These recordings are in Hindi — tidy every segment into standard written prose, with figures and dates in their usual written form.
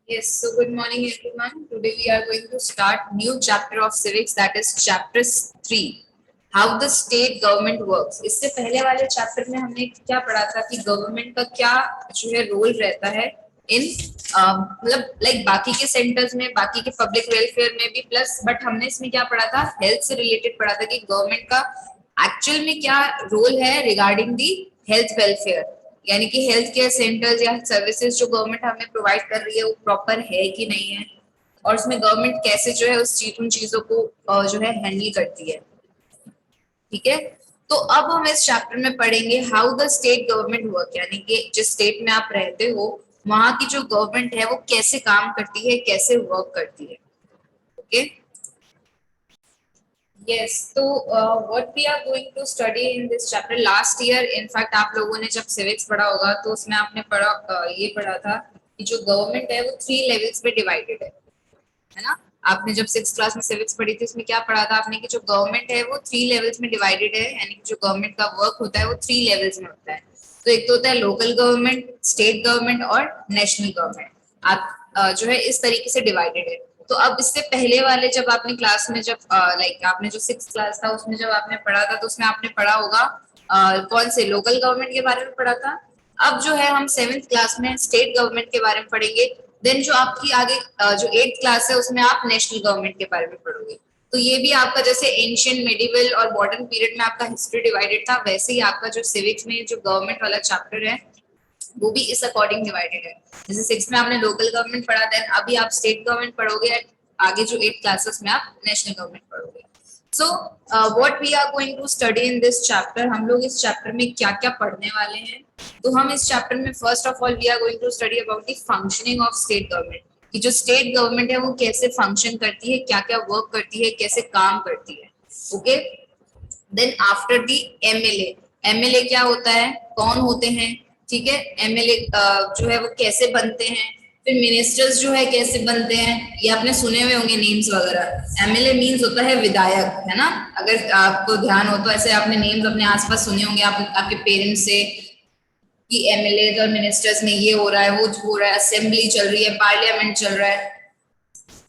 Yes, so good morning everyone. Today we are going to start new chapter of civics, that is chapter 3, how the state government works. इससे पहले वाले चैप्टर में हमने क्या पढ़ा था कि गवर्नमेंट का क्या जो है रोल रहता है इन मतलब लाइक बाकी के सेंटर्स में, बाकी के पब्लिक वेलफेयर में भी प्लस, बट हमने इसमें क्या पढ़ा था, हेल्थ से रिलेटेड पढ़ा था कि गवर्नमेंट का एक्चुअल में क्या रोल है रिगार्डिंग दी हेल्थ वेलफेयर, यानी कि हेल्थ केयर सेंटर्स या सर्विसेज जो गवर्नमेंट हमें प्रोवाइड कर रही है वो प्रॉपर है कि नहीं है, और उसमें गवर्नमेंट कैसे जो है उन चीजों को जो है हैंडल करती है। ठीक है, तो अब हम इस चैप्टर में पढ़ेंगे how the state government work, यानी कि जिस स्टेट में आप रहते हो वहां की जो गवर्नमेंट है वो कैसे काम करती है, कैसे वर्क करती है। ओके, Yes, तो what we are going to study in this chapter last year, in fact आप लोगों ने जब civics पढ़ा होगा तो उसमें आपने पढ़ा ये पढ़ा था कि जो गवर्नमेंट है वो 3 लेवल्स पे डिवाइडेड है ना। आपने जब 6th क्लास में सिविक्स पढ़ी थी उसमें क्या पढ़ा था आपने कि जो गवर्नमेंट है वो 3 लेवल्स में डिवाइडेड है, यानी कि जो गवर्नमेंट का वर्क होता है वो 3 लेवल्स में होता है। तो एक तो होता है लोकल गवर्नमेंट, स्टेट गवर्नमेंट और नेशनल गवर्नमेंट। आप जो है इस तरीके से डिवाइडेड है। तो अब इससे पहले वाले जब आपने क्लास में जब लाइक आपने जो 6th क्लास था उसमें जब आपने पढ़ा था तो उसमें आपने पढ़ा होगा कौन से लोकल गवर्नमेंट के बारे में पढ़ा था। अब जो है हम 7th क्लास में स्टेट गवर्नमेंट के बारे में पढ़ेंगे। देन जो आपकी आगे जो 8th क्लास है उसमें आप नेशनल गवर्नमेंट के बारे में पढ़ोगे। तो ये भी आपका जैसे एंशियंट, मेडिवल और मॉडर्न पीरियड में आपका हिस्ट्री डिवाइडेड था, वैसे ही आपका जो सिविक्स में जो गवर्नमेंट वाला चैप्टर है वो भी इस अकॉर्डिंग डिवाइडेड है। जैसे 6th में आपने लोकल गवर्नमेंट पढ़ा, देन अभी आप स्टेट गवर्नमेंट पढ़ोगे, आगे जो 8 क्लासेस में आप नेशनल गवर्नमेंट पढ़ोगे। So what we are going to study in this chapter, हम लोग इस चैप्टर में क्या क्या पढ़ने वाले हैं। तो हम इस चैप्टर में first of all we are going to study about the functioning of state government, कि जो स्टेट गवर्नमेंट है वो कैसे फंक्शन करती है, क्या क्या वर्क करती है, कैसे काम करती है। Okay, then after the MLA, MLA क्या होता है, कौन होते हैं, ठीक है, एमएलए जो है वो कैसे बनते हैं, फिर मिनिस्टर्स जो है कैसे बनते हैं, ये आपने सुने हुए होंगे नेम्स वगैरह। एमएलए मींस होता है विधायक, है ना, अगर आपको ध्यान हो तो ऐसे आपने नेम्स अपने आसपास सुने होंगे आपके पेरेंट्स से कि एमएलए और मिनिस्टर्स में ये हो रहा है, वो हो रहा है, असेंबली चल रही है, पार्लियामेंट चल रहा है।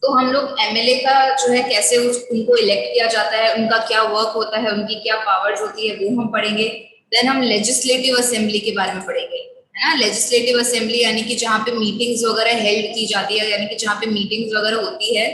तो हम लोग एमएलए का जो है कैसे उनको इलेक्ट किया जाता है, उनका क्या वर्क होता है, उनकी क्या पावर्स होती है, वो हम पढ़ेंगे। देन हम लेजिस्लेटिव असेंबली के बारे में पढ़ेंगे, है ना। लेजिस्लेटिव असेंबली यानी कि जहाँ पे मीटिंग्स वगैरह हेल्ड की जाती है, यानी कि जहाँ पे मीटिंग्स वगैरह होती है,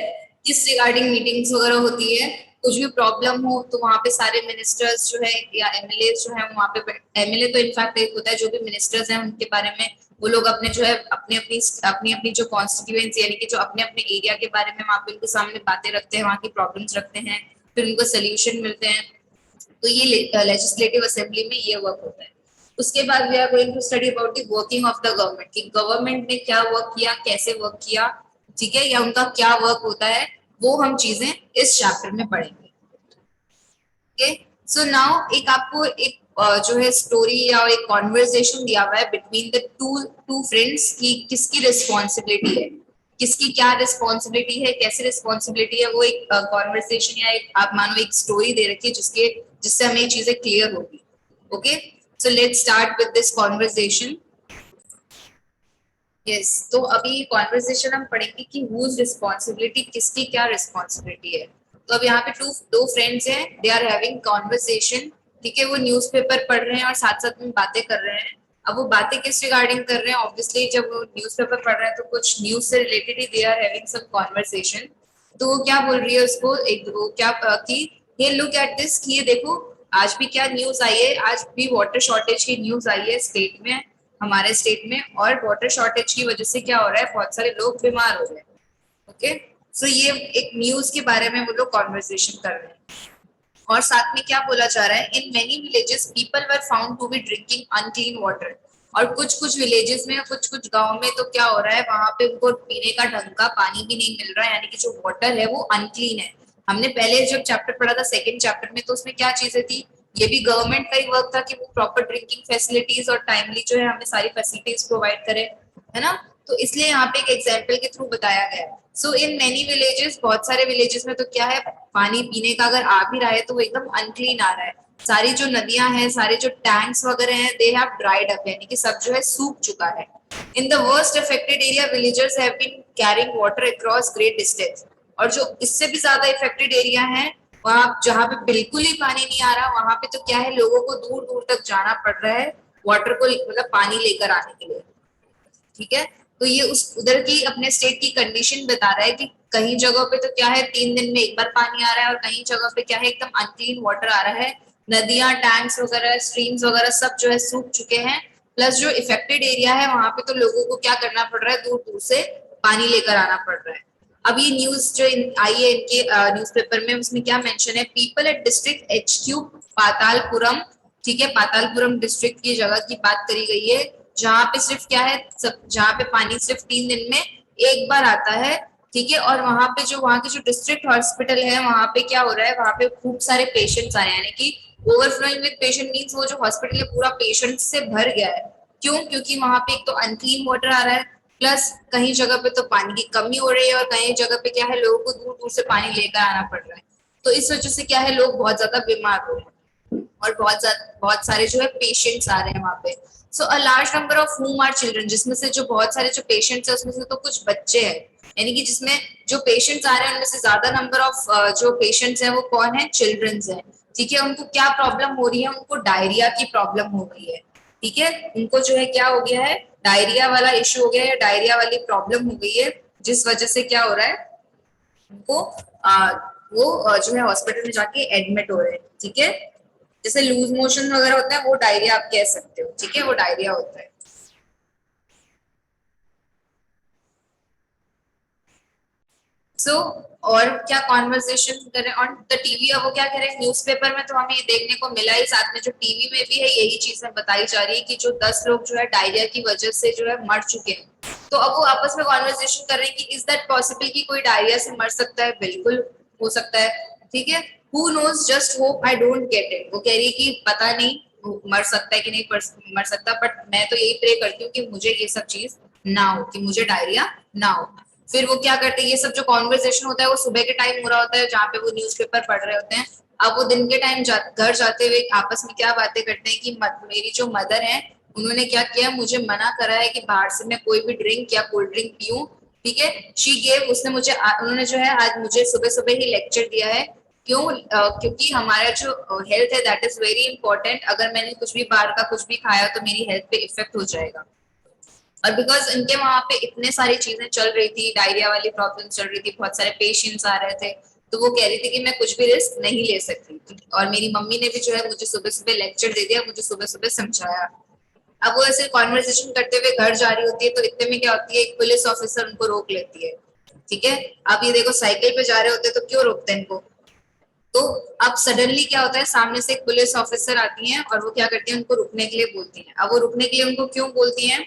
किस रिगार्डिंग मीटिंग्स वगैरह होती है, कुछ भी प्रॉब्लम हो तो वहाँ पे सारे मिनिस्टर्स जो है या एमएलए जो है वहाँ पे, एमएलए तो इनफैक्ट एक होता है, जो भी मिनिस्टर्स हैं उनके बारे में वो लोग अपने जो है अपनी अपनी जो कॉन्स्टिट्यूएंसी यानी कि जो अपने अपने एरिया के बारे में वहाँ पे उनके सामने बातें रखते हैं, वहाँ की प्रॉब्लम्स रखते हैं, फिर उनको सोल्यूशन मिलते हैं। तो ये लेजिस्लेटिव असेंबली में ये वर्क होता है। उसके बाद we are going to study about the working of the government, कि गवर्नमेंट ने क्या वर्क किया, कैसे वर्क किया, ठीक है, या उनका क्या वर्क होता है, वो हम चीजें इस चैप्टर में पढ़ेंगे। ओके, सो नाउ एक आपको एक जो है स्टोरी या एक कॉन्वर्सेशन दिया हुआ है between the two two friends की किसकी रिस्पॉन्सिबिलिटी है, किसकी क्या रिस्पॉन्सिबिलिटी है, कैसे रिस्पॉन्सिबिलिटी है, वो एक कॉन्वर्सेशन या एक आप मानो एक स्टोरी दे रखी है जिससे हमें ये चीजें क्लियर होगी। Okay, so let's start with this conversation. Yes, तो अभी कॉन्वर्सेशन हम पढ़ेंगे कि हुज रिस्पॉन्सिबिलिटी, किसकी क्या रिस्पॉन्सिबिलिटी है। तो अब यहाँ पे दो फ्रेंड्स हैं, दे आर हैविंग कॉन्वर्सेशन, ठीक है, वो न्यूज़पेपर पढ़ रहे हैं और साथ साथ में बातें कर रहे हैं। अब वो बातें किस रिगार्डिंग कर रहे हैं, ऑब्वियसली जब वो न्यूज़पेपर पढ़ रहे हैं तो कुछ न्यूज से रिलेटेड ही they are having some conversation. तो वो क्या बोल रही है उसको, एक वो क्या कि हे लुक एट दिस, कि ये देखो आज भी क्या न्यूज आई है, आज भी वाटर शॉर्टेज की न्यूज आई है स्टेट में, हमारे स्टेट में, और वाटर शॉर्टेज की वजह से क्या हो रहा है, बहुत सारे लोग बीमार हो रहे हैं। ओके, सो ये एक न्यूज के बारे में वो लोग कॉन्वर्सेशन कर रहे हैं। और साथ में क्या बोला जा रहा है, in many villages people were found to be drinking unclean water, और कुछ कुछ विलेजेस में, कुछ कुछ गांव में तो क्या हो रहा है, वहां पे उनको पीने का ढंग का पानी भी नहीं मिल रहा है, यानी कि जो वाटर है वो अनक्लीन है। हमने पहले जब चैप्टर पढ़ा था सेकंड चैप्टर में, तो उसमें क्या चीजें थी, ये भी गवर्नमेंट का ही वर्क था कि वो प्रॉपर ड्रिंकिंग फैसिलिटीज और टाइमली जो है हमें सारी फैसिलिटीज प्रोवाइड करे, है ना। तो इसलिए यहाँ पे एक एग्जाम्पल के थ्रू बताया गया है। सो इन मेनी विलेजेस, बहुत सारे विलेजेस में तो क्या है, पानी पीने का अगर आ भी रहा है तो वो एकदम अनक्लीन आ रहा है। सारी जो नदियां हैं, सारे जो टैंक्स वगैरह हैं, दे हैव ड्राइड अप, यानी कि सब जो है सूख चुका है। In the worst affected area villagers have been carrying water across great distance. और जो इससे भी ज्यादा इफेक्टेड एरिया है, वहां जहाँ पे बिल्कुल ही पानी नहीं आ रहा, वहां पे तो क्या है, लोगों को दूर दूर तक जाना पड़ रहा है वाटर को, मतलब पानी लेकर आने के लिए। ठीक है, तो ये उस उधर की अपने स्टेट की कंडीशन बता रहा है कि कहीं जगह पे तो क्या है 3 दिन में एक बार पानी आ रहा है, और कहीं जगह पे क्या है एकदम अनक्लीन वाटर आ रहा है। नदियां, टैंक्स वगैरह, स्ट्रीम्स वगैरह सब जो है सूख चुके हैं। प्लस जो इफेक्टेड एरिया है वहां पे तो लोगों को क्या करना पड़ रहा है, दूर दूर से पानी लेकर आना पड़ रहा है। अब ये न्यूज जो आई है इनके न्यूज़पेपर में, उसमें क्या मेंशन है, पीपल एट डिस्ट्रिक्ट HQ पातालपुरम, ठीक है, पातालपुरम डिस्ट्रिक्ट की जगह की बात करी गई है, जहाँ पे सिर्फ क्या है, सब जहाँ पे पानी सिर्फ 3 दिन में एक बार आता है। ठीक है, और वहां पे जो वहां की जो डिस्ट्रिक्ट हॉस्पिटल है, वहां पे क्या हो रहा है, वहां पे खूब सारे पेशेंट्स आ रहे हैं, यानी कि ओवरफ्लोइंग विद पेशेंट मींस वो जो हॉस्पिटल है पूरा पेशेंट से भर गया है। क्यों? क्योंकि वहां पे एक तो अनक्लीन वाटर आ रहा है, प्लस कहीं जगह पे तो पानी की कमी हो रही है, और कहीं जगह पे क्या है, लोगों को दूर दूर से पानी लेकर आना पड़ रहा है। तो इस वजह से क्या है, लोग बहुत ज्यादा बीमार हो रहे हैं, और बहुत सारे जो है पेशेंट्स आ रहे हैं वहां पे। So a large number of whom are children, जिसमें से जो बहुत सारे जो पेशेंट्स है उसमें से तो कुछ बच्चे हैं, यानी कि जिसमें जो पेशेंट्स आ रहे हैं उनमें से ज्यादा नंबर ऑफ जो पेशेंट्स हैं वो कौन है, चिल्ड्रंस हैं। ठीक है, उनको क्या प्रॉब्लम हो रही है, उनको डायरिया की प्रॉब्लम हो गई है। ठीक है, उनको जो है क्या हो गया है, डायरिया वाला इशू हो गया है, डायरिया वाली प्रॉब्लम हो गई है, जिस वजह से क्या हो रहा है, उनको वो जो है हॉस्पिटल में जाके एडमिट हो रहे हैं। ठीक है, जैसे लूज मोशन वगैरह होता है वो डायरिया आप कह सकते हो। ठीक है, वो डायरिया होता है। सो और क्या कॉन्वर्सेशन करें ऑन द टीवी, अब वो क्या करें, न्यूज़पेपर में तो हमें ये देखने को मिला ही, साथ में जो टीवी में भी है यही चीजें बताई जा रही है कि जो 10 लोग जो है डायरिया की वजह से जो है मर चुके हैं। तो अब वो आपस में कॉन्वर्सेशन कर रहे हैं कि इज दैट पॉसिबल कि कोई डायरिया से मर सकता है? बिल्कुल हो सकता है। ठीक है, who knows, just hope I don't get it, वो कह रही है कि पता नहीं वो मर सकता है कि नहीं मर सकता, बट मैं तो यही प्रे करती हूँ कि मुझे ये सब चीज ना हो, कि मुझे डायरिया ना हो। फिर वो क्या करते हैं, ये सब जो कॉन्वर्सेशन होता है वो सुबह के टाइम हो रहा होता है जहाँ पे वो न्यूज़पेपर पढ़ रहे होते हैं। अब वो दिन के टाइम घर जाते हुए आपस में क्या बातें करते हैं कि मेरी जो मदर है उन्होंने क्या किया, मुझे मना करा है कि बाहर से मैं कोई भी ड्रिंक या कोल्ड ड्रिंक पीऊं। ठीक है, शी गेव, उसने मुझे उन्होंने जो है आज मुझे सुबह सुबह ही लेक्चर दिया है। क्यों? क्योंकि हमारा जो हेल्थ है दैट इज वेरी इंपॉर्टेंट, अगर मैंने कुछ भी बाहर का कुछ भी खाया तो मेरी हेल्थ पे इफेक्ट हो जाएगा। और बिकॉज इनके वहां पे इतने सारी चीजें चल रही थी, डायरिया वाली प्रॉब्लम चल रही थी, बहुत सारे पेशेंट्स आ रहे थे, तो वो कह रही थी कि मैं कुछ भी रिस्क नहीं ले सकती थी। और मेरी मम्मी ने भी जो है मुझे सुबह सुबह लेक्चर दे दिया, मुझे सुबह सुबह समझाया। अब वो ऐसे कॉन्वर्सेशन करते हुए घर जा रही होती है, तो इतने में क्या होती है, एक पुलिस ऑफिसर उनको रोक लेती है। ठीक है, अब ये देखो साइकिल पे जा रहे होते हैं तो क्यों रोकते हैं इनको? तो अब सडनली क्या होता है, सामने से एक पुलिस ऑफिसर आती है और वो क्या करती है, उनको रुकने के लिए बोलती है। अब वो रुकने के लिए उनको क्यों बोलती है,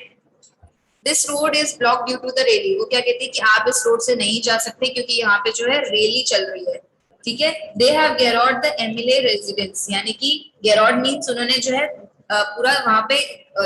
this road is block due to the rally, वो क्या कहती है कि आप इस रोड से नहीं जा सकते क्योंकि यहाँ पे जो है रैली चल रही है। ठीक है, they have gheraoed the MLA residence, यानी कि गेरॉड मींस उन्होंने जो है पूरा वहां पे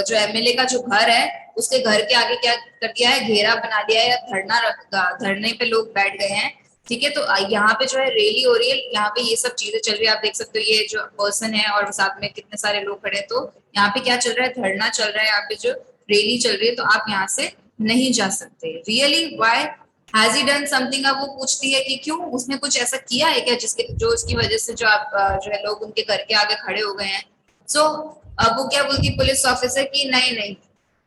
जो एमएलए का जो घर है उसके घर के आगे क्या कर दिया है, घेरा बना दिया है, या धरने पे लोग बैठ गए हैं। ठीक है, तो यहाँ पे जो है रैली हो रही है, यहाँ पे ये सब चीजें चल रही है, आप देख सकते हो ये जो पर्सन है और साथ में कितने सारे लोग खड़े हैं। तो यहाँ पे क्या चल रहा है, धरना चल रहा है, यहाँ पे जो रैली चल रही है, तो आप यहाँ से नहीं जा सकते। Really why has he done something, अब वो पूछती है कि क्यों, उसने कुछ ऐसा किया है क्या जिसके जो उसकी वजह से जो आप जो है लोग उनके घर के आगे खड़े हो गए हैं। सो अब वो क्या बोलती पुलिस ऑफिसर की नहीं नहीं,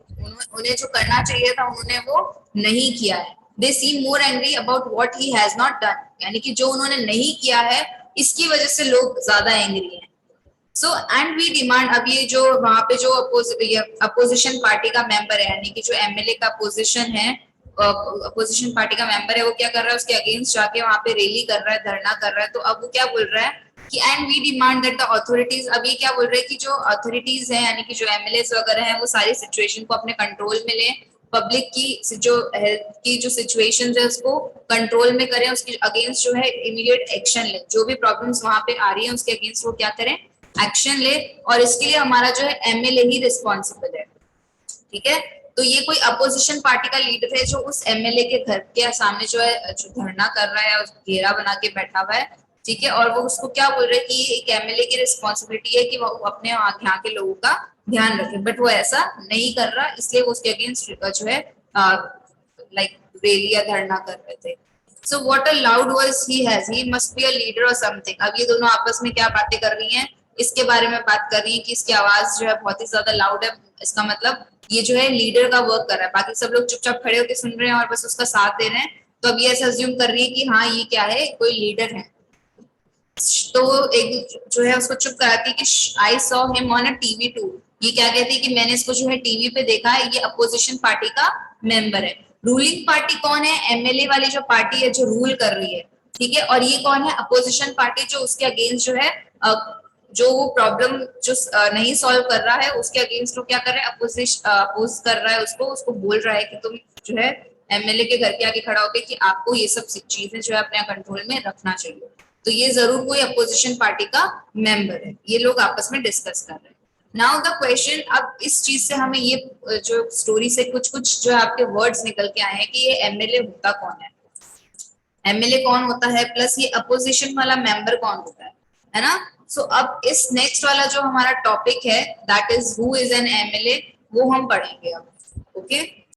उन्हें जो करना चाहिए था उन्होंने वो नहीं किया है। They seem more angry about what he has not done, यानी कि जो उन्होंने नहीं किया है इसकी वजह से लोग ज्यादा एंग्री हैं। सो एंड वी डिमांड, अब ये जो वहां पे जो अपोजिशन पार्टी का मेंबर है, यानी कि जो एमएलए का अपोजिशन है, अपोजिशन पार्टी का मेंबर है, वो क्या कर रहा है, उसके अगेंस्ट जाके वहां पे रैली कर रहा है, धरना कर रहा है। तो अब वो क्या बोल रहा है कि and we demand that the authorities, अब ये क्या बोल रहे हैं कि जो अथॉरिटीज है यानी कि जो एमएलए वगैरह हैं वो सारी सिचुएशन को अपने कंट्रोल में लें, पब्लिक की जो हेल्थ की जो सिचुएशन है उसको कंट्रोल में करें, उसके अगेंस्ट जो है इमीडिएट एक्शन ले, जो भी प्रॉब्लम्स वहां पे आ रही है उसके अगेंस्ट वो क्या करें, एक्शन ले। और इसके लिए हमारा जो है एमएलए ही रिस्पॉन्सिबल है। ठीक है, तो ये कोई अपोजिशन पार्टी का लीडर है जो उस एमएलए के घर के सामने जो है जो धरना कर रहा है, घेरा बना के बैठा हुआ है, ठीक है। और वो उसको क्या बोल रहे हैं कि एक एमएलए की रिस्पॉन्सिबिलिटी है कि वो अपने यहाँ के लोगों का ध्यान रखे, बट वो ऐसा नहीं कर रहा, इसलिए वो उसके अगेंस्ट जो है लाइक रैली या धरना कर रहे थे। So what a loud voice he has, he must be a leader or something। अब ये दोनों आपस में क्या बातें कर रही हैं, इसके बारे में बात कर रही हैं कि इसकी आवाज जो है बहुत ही ज्यादा लाउड है, इसका मतलब ये जो है लीडर का वर्क कर रहा है, बाकी सब लोग चुपचाप खड़े होकर सुन रहे हैं और बस उसका साथ दे रहे हैं। तो अब ये ऐसा अज्यूम कर रही है कि हाँ ये क्या है, कोई लीडर है। तो एक जो है उसको चुप कराती है कि I saw him on a TV too. ये क्या कहती है कि मैंने इसको जो है टीवी पे देखा है, ये अपोजिशन पार्टी का मेंबर है। रूलिंग पार्टी कौन है, एमएलए वाली जो पार्टी है जो रूल कर रही है, ठीक है। और ये कौन है, अपोजिशन पार्टी जो उसके अगेंस्ट जो है जो वो प्रॉब्लम जो नहीं सॉल्व कर रहा है उसके अगेंस्ट वो क्या कर रहा है, अपोज कर रहा है, उसको बोल रहा है कि तुम जो है एमएलए के घर के आगे खड़ा होकर कि आपको ये सब चीजें जो है अपने कंट्रोल में रखना चाहिए। तो ये जरूर कोई अपोजिशन पार्टी का मेंबर है, ये लोग आपस में डिस्कस कर रहे हैं। नाउ द क्वेश्चन, अब इस चीज से हमें ये जो स्टोरी से कुछ कुछ जो आपके वर्ड्स निकल के आए हैं कि ये एमएलए होता कौन है, एमएलए कौन होता है, प्लस ये अपोजिशन वाला मेंबर कौन होता है ना। सो अब इस नेक्स्ट वाला जो हमारा टॉपिक है that is who is an MLA, वो हम पढ़ेंगे अब। ओके